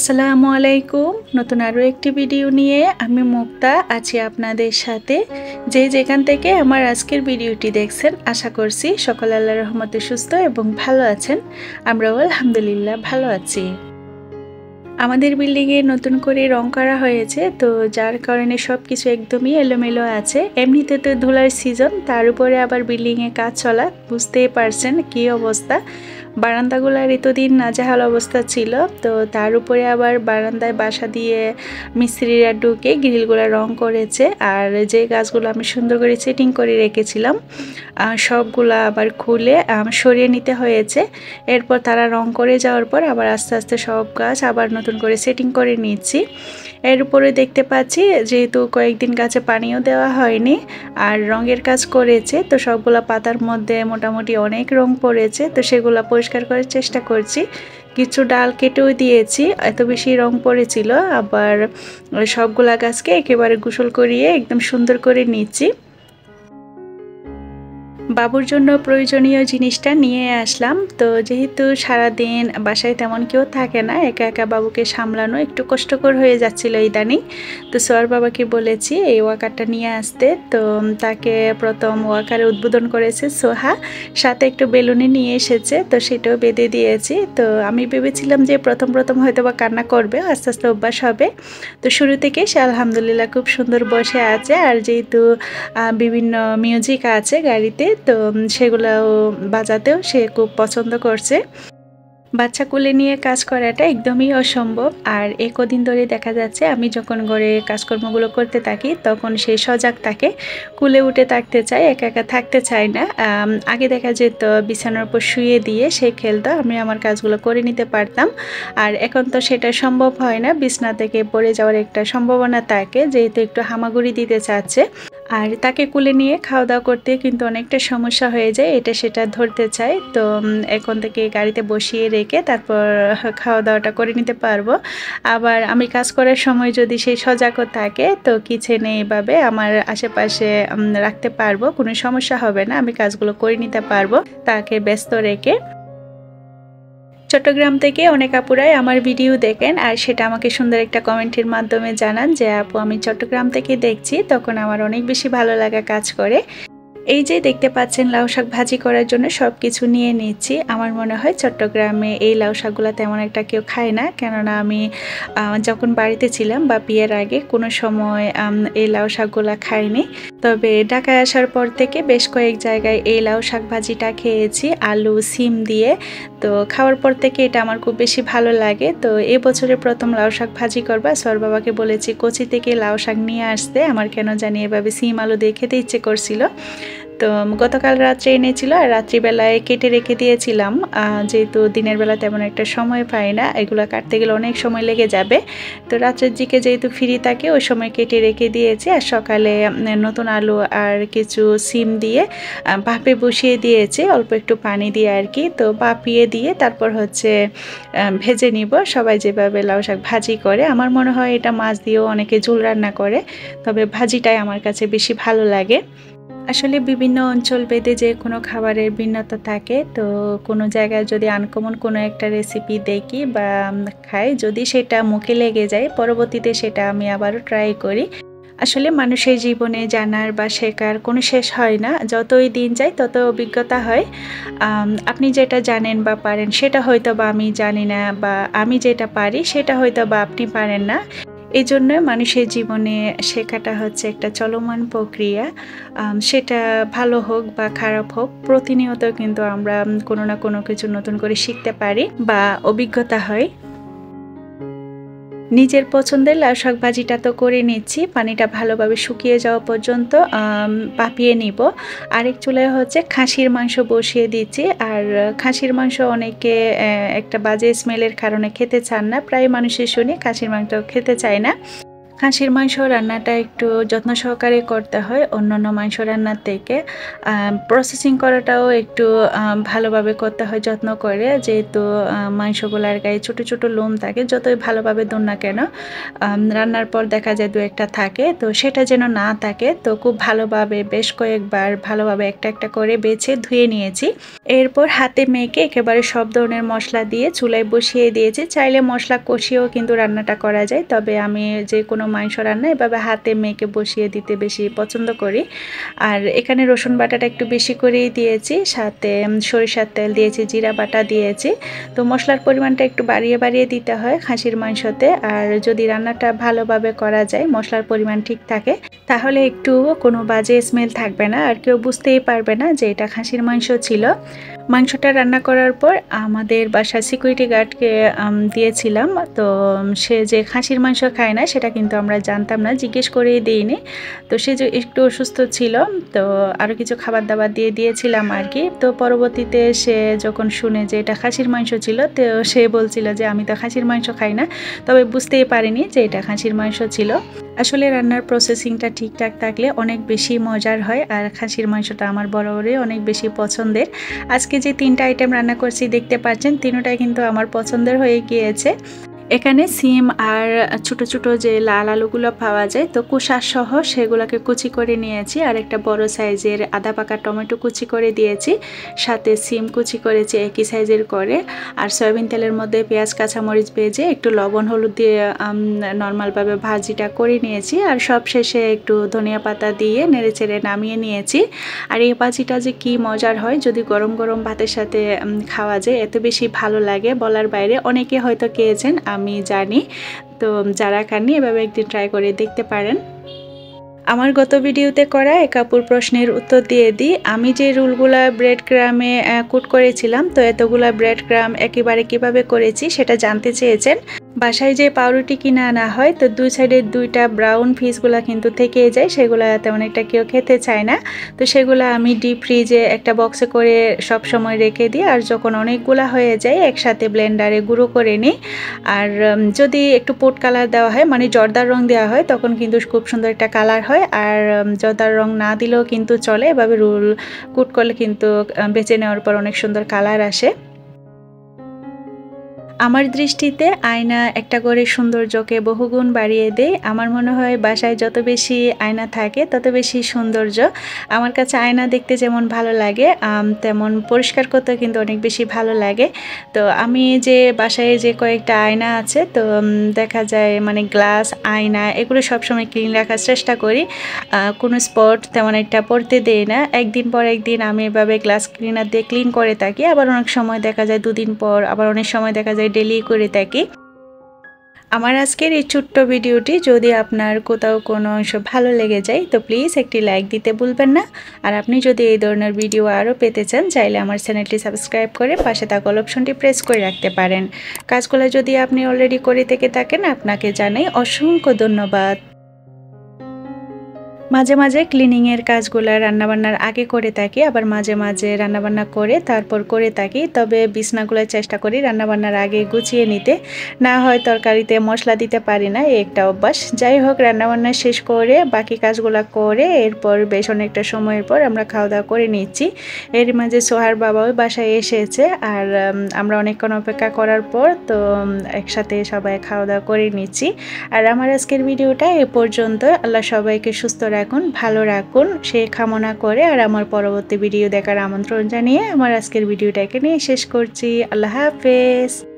আসসালামু আলাইকুম। নতুন আরও একটি ভিডিও নিয়ে আমি মুক্তা আছি আপনাদের সাথে। যে যেখান থেকে আমার আজকের ভিডিওটি দেখছেন, আশা করছি সকল আল্লাহর রহমতে সুস্থ এবং ভালো আছেন। আমরাও আলহামদুলিল্লাহ ভালো আছি। আমাদের বিল্ডিংয়ে নতুন করে রং করা হয়েছে, তো যার কারণে সব কিছু একদমই এলোমেলো আছে। এমনিতে তো ধুলার সিজন, তার উপরে আবার বিল্ডিংয়ে কাজ চলা, বুঝতেই পারছেন কী অবস্থা। বারান্দাগুলোর এতদিন নাজেহাল অবস্থা ছিল, তো তার উপরে আবার বারান্দায় বাসা দিয়ে মিস্ত্রিরা ঢুকে গ্রিলগুলো রং করেছে। আর যে গাছগুলো আমি সুন্দর করে সেটিং করে রেখেছিলাম সবগুলা আবার খুলে সরিয়ে নিতে হয়েছে। এরপর তারা রং করে যাওয়ার পর আবার আস্তে আস্তে সব গাছ আবার নতুন করে সেটিং করে নিচ্ছি। এর উপরে দেখতে পাচ্ছি যেহেতু কয়েকদিন গাছে পানিও দেওয়া হয়নি আর রঙের কাজ করেছে, তো সবগুলা পাতার মধ্যে মোটামুটি অনেক রং পড়েছে, তো সেগুলো পরিষ্কার করার চেষ্টা করছি। কিছু ডাল কেটেও দিয়েছি, এত বেশি রং পড়েছিল। আবার সবগুলা গাছকে একেবারে গোসল করিয়ে একদম সুন্দর করে নিচ্ছি। বাবুর জন্য প্রয়োজনীয় জিনিসটা নিয়ে আসলাম। তো যেহেতু সারাদিন বাসায় তেমন কেউ থাকে না, একা একা বাবুকে সামলানো একটু কষ্টকর হয়ে যাচ্ছিল ইদানিং। তো সোয়ার বাবাকে বলেছি এই ওয়াকারটা নিয়ে আসতে, তো তাকে প্রথম ওয়াকারে উদ্বোধন করেছে সোহা, সাথে একটু বেলুনি নিয়ে এসেছে, তো সেটাও বেঁধে দিয়েছি। তো আমি ভেবেছিলাম যে প্রথম হয়তো বা কান্না করবে, আস্তে আস্তে অভ্যাস হবে। তো শুরু থেকে সে আলহামদুলিল্লাহ খুব সুন্দর বসে আছে। আর যেহেতু বিভিন্ন মিউজিক আছে গাড়িতে, তো সেগুলোও বাজাতেও সে খুব পছন্দ করছে। বাচ্চা কোলে নিয়ে কাজ করাটা একদমই অসম্ভব। আর এই কদিন ধরে দেখা যাচ্ছে আমি যখন ঘরে কাজকর্মগুলো করতে থাকি তখন সে সজাগ থাকে, কোলে উঠে থাকতে চায়, একা একা থাকতে চায় না। আগে দেখা যেত বিছানার উপর শুয়ে দিয়ে সে খেলতো, আমি আমার কাজগুলো করে নিতে পারতাম। আর এখন তো সেটা সম্ভব হয় না, বিছানা থেকে পড়ে যাওয়ার একটা সম্ভাবনা থাকে, যেহেতু একটু হামাগুড়ি দিতে চাচ্ছে। আর তাকে কোলে নিয়ে খাওয়া দাওয়া করতে কিন্তু অনেকটা সমস্যা হয়ে যায়, এটা সেটা ধরতে চায়। তো এখন থেকে গাড়িতে বসিয়ে রেখে তারপর খাওয়া দাওয়াটা করে নিতে পারবো। আবার আমি কাজ করার সময় যদি সেই সজাগও থাকে, তো কিচেনে এইভাবে আমার আশেপাশে রাখতে পারবো, কোনো সমস্যা হবে না, আমি কাজগুলো করে নিতে পারবো তাকে ব্যস্ত রেখে। চট্টগ্রাম থেকে অনেক আপুরাই আমার ভিডিও দেখেন, আর সেটা আমাকে সুন্দর একটা কমেন্টের মাধ্যমে জানান যে আপু আমি চট্টগ্রাম থেকে দেখছি, তখন আমার অনেক বেশি ভালো লাগা কাজ করে। এই যে দেখতে পাচ্ছেন লাউ শাক ভাজি করার জন্য সব কিছু নিয়ে নিচ্ছি। আমার মনে হয় চট্টগ্রামে এই লাউ শাকগুলো তেমন একটা কেউ খায় না, কেননা আমি যখন বাড়িতে ছিলাম বা বিয়ের আগে কোনো সময় এই লাউ শাকগুলো খাইনি। তবে ঢাকায় আসার পর থেকে বেশ কয়েক জায়গায় এই লাউ শাক ভাজিটা খেয়েছি আলু সিম দিয়ে। তো খাওয়ার পর থেকে এটা আমার খুব বেশি ভালো লাগে। তো এবছরে প্রথম লাউ শাক ভাজি করবা, সর বাবাকে বলেছি কচি থেকে লাউ শাক নিয়ে আসতে, আমার কেন জানি এভাবে সিম আলু দিয়ে খেতে ইচ্ছে করছিল। তো গতকাল রাত্রে এনেছিল আর রাত্রিবেলায় কেটে রেখে দিয়েছিলাম, যেহেতু দিনের বেলা তেমন একটা সময় পাই না, এগুলো কাটতে গেলে অনেক সময় লেগে যাবে। তো রাত্রের দিকে যেহেতু ফ্রি থাকে ওই সময় কেটে রেখে দিয়েছি, আর সকালে নতুন আলু আর কিছু সিম দিয়ে ভাপে বসিয়ে দিয়েছি, অল্প একটু পানি দিয়ে আর কি। তো ভাপিয়ে দিয়ে তারপর হচ্ছে ভেজে নিব, সবাই যেভাবে লাউ শাক ভাজি করে। আমার মনে হয় এটা মাছ দিয়েও অনেকে ঝোল রান্না করে, তবে ভাজিটাই আমার কাছে বেশি ভালো লাগে। আসলে বিভিন্ন অঞ্চল ভেদে যে কোনো খাবারের ভিন্নতা থাকে, তো কোনো জায়গায় যদি আনকমন কোনো একটা রেসিপি দেখি বা খাই, যদি সেটা মুখে লেগে যায় পরবর্তীতে সেটা আমি আবারও ট্রাই করি। আসলে মানুষের জীবনে জানার বা শেখার কোনো শেষ হয় না, যতই দিন যায় তত অভিজ্ঞতা হয়। আপনি যেটা জানেন বা পারেন সেটা হয়তো বা আমি জানি না, বা আমি যেটা পারি সেটা হয়তো বা আপনি পারেন না। এই জন্য মানুষের জীবনে শেখাটা হচ্ছে একটা চলমান প্রক্রিয়া। সেটা ভালো হোক বা খারাপ হোক, প্রতিনিয়ত কিন্তু আমরা কোনো না কোনো কিছু নতুন করে শিখতে পারি বা অভিজ্ঞতা হয়। নিজের পছন্দের লাউ শাক ভাজিটা তো করে নিচ্ছি, পানিটা ভালোভাবে শুকিয়ে যাওয়া পর্যন্ত ভাপিয়ে নিব। আরেক চুলায় হচ্ছে খাসির মাংস বসিয়ে দিচ্ছি। আর খাসির মাংস অনেকে একটা বাজে স্মেলের কারণে খেতে চান না, প্রায় মানুষের শুনি খাসির মাংস খেতে চায় না। খাসির মাংস রান্নাটা একটু যত্ন সহকারে করতে হয় অন্যান্য মাংস রান্নার থেকে। প্রসেসিং করাটাও একটু ভালোভাবে করতে হয় যত্ন করে, যেহেতু মাংসগুলার গায়ে ছোটো ছোটো লোম থাকে। যতই ভালোভাবে ধুন না কেন রান্নার পর দেখা যায় দু একটা থাকে, তো সেটা যেন না থাকে। তো খুব ভালোভাবে বেশ কয়েকবার ভালোভাবে একটা একটা করে বেছে ধুয়ে নিয়েছি। এরপর হাতে মেখে একেবারে সব ধরনের মশলা দিয়ে চুলায় বসিয়ে দিয়েছি। চাইলে মশলা কষিয়েও কিন্তু রান্নাটা করা যায়, তবে আমি যে কোনো মাংস রান্না এভাবে হাতে মেখে বসিয়ে দিতে বেশি পছন্দ করি। আর এখানে রসুন বাটাটা একটু বেশি করেই দিয়েছি, সাথে সরিষার তেল দিয়েছি, জিরা বাটা দিয়েছি। তো মশলার পরিমাণটা একটু বাড়িয়ে বাড়িয়ে দিতে হয় খাসির মাংসতে। আর যদি রান্নাটা ভালোভাবে করা যায়, মশলার পরিমাণ ঠিক থাকে, তাহলে একটু কোনো বাজে স্মেল থাকবে না, আর কেউ বুঝতেই পারবে না যে এটা খাসির মাংস ছিল। মাংসটা রান্না করার পর আমাদের বাসার সিকিউরিটি গার্ডকে দিয়েছিলাম। তো সে যে খাসির মাংস খায় না সেটা কিন্তু আমরা জানতাম না, জিজ্ঞেস করেই দিইনি। তো সে যে একটু অসুস্থ ছিল, তো আরও কিছু খাবার দাবার দিয়ে দিয়েছিলাম আর কি। তো পরবর্তীতে সে যখন শুনে যে এটা খাসির মাংস ছিল, তো সে বলছিল যে আমি তো খাসির মাংস খাই না, তবে বুঝতেই পারিনি যে এটা খাসির মাংস ছিল। আসলে রান্নার প্রসেসিংটা ঠিকঠাক থাকলে অনেক বেশি মজার হয়, আর খাসির মাংসটা আমার বরাবরই অনেক বেশি পছন্দের। আজকে যে 3টা আইটেম রান্না করছি দেখতে পাচ্ছেন, তিনটাই কিন্তু আমার পছন্দের হয়ে গিয়েছে। এখানে সিম আর ছোট ছোট যে লাল আলুগুলো পাওয়া যায়, তো কুষা সহ সেগুলোকে কুচি করে নিয়েছি। আর একটা বড় সাইজের আদা পাকা টমেটো কুচি করে দিয়েছি, সাথে সিম কুচি করেছি একই সাইজের করে। আর সয়াবিন তেলের মধ্যে পেঁয়াজ কাঁচামরিচ ভেজে একটু লবণ হলুদ দিয়ে নর্মালভাবে ভাজিটা করে নিয়েছি। আর সব শেষে একটু ধনিয়া পাতা দিয়ে নেড়েচেড়ে নামিয়ে নিয়েছি। আর এই ভাজিটা যে কি মজার হয় যদি গরম গরম ভাতের সাথে খাওয়া যায়, এত বেশি ভালো লাগে বলার বাইরে। অনেকে হয়তো খেয়েছেন, আমি জানি। তো যারা খাননি এভাবে একদিন ট্রাই করে দেখতে পারেন। আমার গত ভিডিওতে করা এক আপুর প্রশ্নের উত্তর দিয়ে দিই। আমি যে রুলগুলা ব্রেড ক্রামে কুট করেছিলাম, তো এতগুলা ব্রেড ক্রাম একেবারে কিভাবে করেছি সেটা জানতে চেয়েছেন। বাসায় যে পাউরুটি কিনে আনা হয়, তো দুই সাইডের 2টা ব্রাউন পিসগুলা কিন্তু থেকেই যায়, সেগুলো তেমন একটা কেউ খেতে চায় না। তো সেগুলো আমি ডিপ ফ্রিজে একটা বক্সে করে সব সময় রেখে দিই। আর যখন অনেকগুলা হয়ে যায় একসাথে ব্লেন্ডারে গুঁড়ো করে নিই। আর যদি একটু পোট কালার দেওয়া হয়, মানে জর্দার রং দেওয়া হয়, তখন কিন্তু খুব সুন্দর একটা কালার হয়। আর জর্দার রং না দিলেও কিন্তু চলে, এভাবে রুল কুট করলে কিন্তু বেছে নেওয়ার পর অনেক সুন্দর কালার আসে। আমার দৃষ্টিতে আয়না একটা করে সৌন্দর্যকে বহুগুণ বাড়িয়ে দেয়। আমার মনে হয় বাসায় যত বেশি আয়না থাকে তত বেশি সৌন্দর্য। আমার কাছে আয়না দেখতে যেমন ভালো লাগে, তেমন পরিষ্কার করতেও কিন্তু অনেক বেশি ভালো লাগে। তো আমি যে বাসায় যে কয়েকটা আয়না আছে, তো দেখা যায় মানে গ্লাস, আয়না এগুলো সবসময় ক্লিন রাখার চেষ্টা করি। কোনো স্পট তেমন একটা পড়তে দেই না। একদিন পর একদিন আমি এভাবে গ্লাস ক্লিনার দিয়ে ক্লিন করে থাকি। আবার অনেক সময় দেখা যায় 2 দিন পর, আবার অনেক সময় দেখা যায় ডেলি করে থাকি। আমার আজকের এই ছোট্ট ভিডিওটি যদি আপনার কোথাও কোনো অংশ ভালো লেগে যায়, তো প্লিজ একটি লাইক দিতে ভুলবেন না। আর আপনি যদি এই ধরনের ভিডিও আরও পেতে চান, চাইলে আমার চ্যানেলটি সাবস্ক্রাইব করে পাশে থাকা অল অপশনটি প্রেস করে রাখতে পারেন। কাজগুলো যদি আপনি অলরেডি করে থেকে থাকেন, আপনাকে জানাই অসংখ্য ধন্যবাদ। মাঝে মাঝে ক্লিনিংয়ের কাজগুলো রান্নাবান্নার আগে করে থাকি, আবার মাঝে মাঝে রান্নাবান্না করে তারপর করে থাকি। তবে বিছনাগুলো চেষ্টা করি রান্নাবান্নার আগে গুছিয়ে নিতে, না হয় তরকারিতে মশলা দিতে পারি না, এই একটা অভ্যাস। যাই হোক, রান্নাবান্না শেষ করে বাকি কাজগুলো করে এরপর বেশ অনেকটা সময়ের পর আমরা খাওয়া দাওয়া করে নিচ্ছি। এর মাঝে সোহার বাবাও বাসায় এসেছে, আর আমরা অনেকক্ষণ অপেক্ষা করার পর তো একসাথে সবাই খাওয়া দাওয়া করে নিচ্ছি। আর আমার আজকের ভিডিওটা এ পর্যন্ত। আল্লাহ সবাইকে সুস্থ রাখুন, ভালো রাখুন সে কামনা করে, আর আমার পরবর্তী ভিডিও দেখার আমন্ত্রণ জানিয়ে আমার আজকের ভিডিওটা এখানেই শেষ করছি। আল্লাহ হাফেজ।